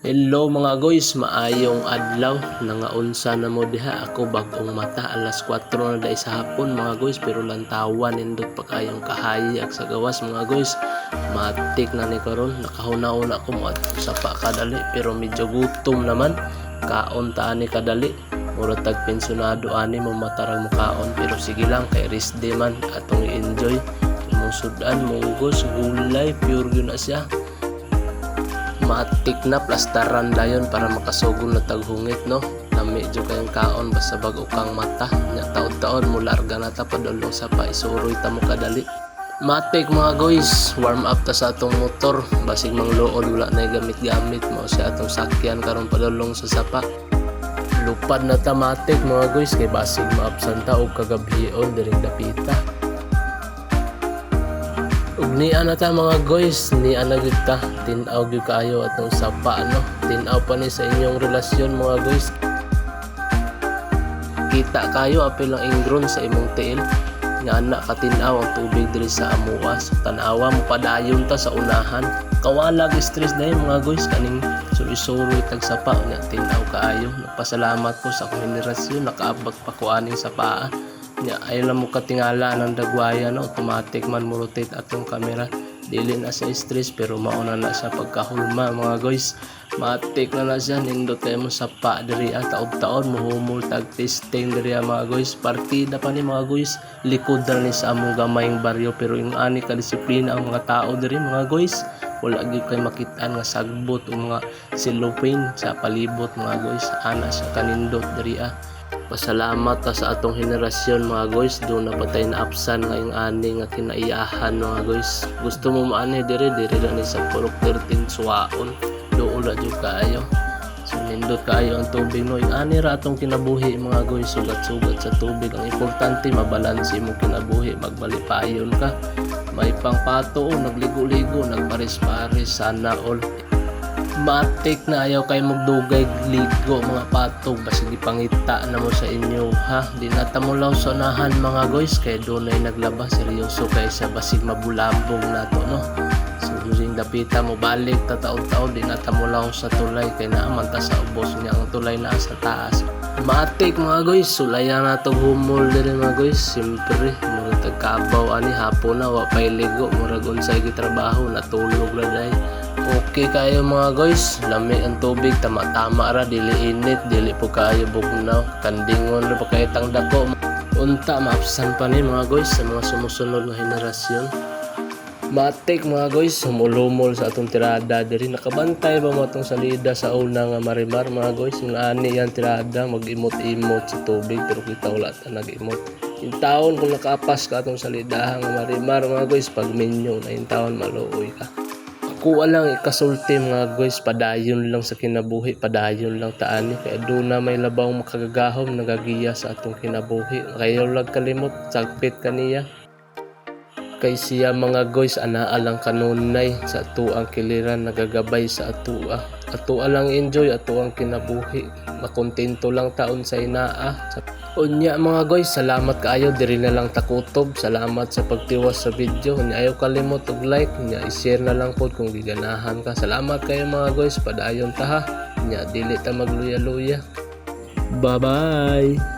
Hello mga guys, maayong adlaw. Nangaunsa na mo diha ako bag-ong mata alas 4 na dai sa hapon mga guys, pero lantawan nindot pa kayong kahayi sa gawas mga guys. Matik na ni karon, nakahunaon ako mo at sa pa kadali pero medyo gutom naman. Kaon ta ani kadali. Mura tag pensionado ani mo matarang kaon pero sige lang kay rest day man atong i-enjoy. Imong sudan munggos gulay pure yun na siya. Matik na plastaran dayon para makasugod na taghungit no. Lami jud kayong kaon basta bag-o kang mata nya taon-taon mula arga na ta padulong sa pa isuroy ta mo kadali. Matik mga guys, warm up ta sa atong motor basig mangluod wala na gamit-gamit mo sa atong sakyan karon padulong sa sapa. Lupad na ta matik mga guys kay basig maabsan ta og kagabion diri dapita. Ug niya na ta mga guys, niya na gyud ta tin-aw gyud kaayo atong sapa no. Tin-aw pa ni sa inyong relasyon mga guys. Kita kayo apil ang ingron sa imong tiil. Nga anak katin-aw ang tubig diri sa amuwa. So tan-awa mo padayon ta sa unahan. Kawalag stress dahil mga guys kaning suri-suri tag sapa nya tin-aw kaayo. Nagpasalamat ko sa akong henerasyon nakaabot pa ko aning sapa. Nya ayon lang mo katingala ng dagwaya no, automatic man mo rotate atong camera. Dili na sa stress pero mauna na sa pagkahulma mga guys. Matik na siya nindot kay mo sapa diri taod-taon muhumol tag testing diri mga guys. Partida pa ni mga guys, likod na ni sa among gamayng baryo pero yung ani ka disiplina ang mga tao diri mga guys. Wala gyud kay makitaan nga sagbot o mga silupin sa palibot mga guys. Ana sa kanindot diri Pasalamat ta sa atong henerasyon mga guys, do na patay na apsan nga yung ani nga kinaiyahan mga guys. Gusto mo maani diri lang ni sa purok 13 suwaon. Do ula jud kaayo. So nindot kaayo ang tubig no. Yung ani ra atong kinabuhi mga guys, sugat-sugat sa tubig. Ang importante mabalanse mo kinabuhi, magbalipayon ka. May pangpato o nagligo-ligo, nagpares-pares sana all. Matik na ayaw kayo magdugay ligo mga patog basig ipangita na mo sa inyo ha. Di na ta mo law sa unahan mga guys kay doon ay naglaba seryoso kay sa basig mabulambong nato no. So during dapita mo balik ta taon-taon di na ta mo law sa tulay kay naaman ta sa ubos niya ang tulay na sa taas. Matik mga guys, sulayan na itong humol din mga guys. Siyempre, mura tagkabaw ani hapon na wapay ligo murag unsay gitrabaho natulog na dahil. Okay kayo mga guys, lami ang tubig tama-tama ra, dili init, dili po kayo bugnaw, kandingon ra pa kayo tang dako. Unta maapsan pa ni mga guys sa mga sumusunod na henerasyon. Matik mga guys, humulumol sa atong tirada diri, nakabantay ba mo atong salida sa una nga marimar mga guys. Yung ani yan tirada mag-imot-imot sa tubig pero kita wala ta nag-imot. Yung taon kung nakapas ka atong salida nga marimar mga guys, pag minyo na yung taon maluoy ka. Kuha lang ikasulti mga guys, padayon lang sa kinabuhi, padayon lang taani kaya doon na may labaw makagagahom nagagiya sa atong kinabuhi. Kaya lag kalimot sagpit kaniya kay siya mga guys anaa lang kanunay sa atuang kiliran nagagabay sa atua lang enjoy atuang kinabuhi, makontento lang taon sa inaa. Unya mga guys, salamat kaayo diri na lang takutob. Salamat sa pagtiwas sa video. Unya ayaw kalimot og like, unya i-share na lang pod kung giganahan ka. Salamat kayo mga guys, padayon ta ha. Unya dili ta magluya-luya. Bye bye.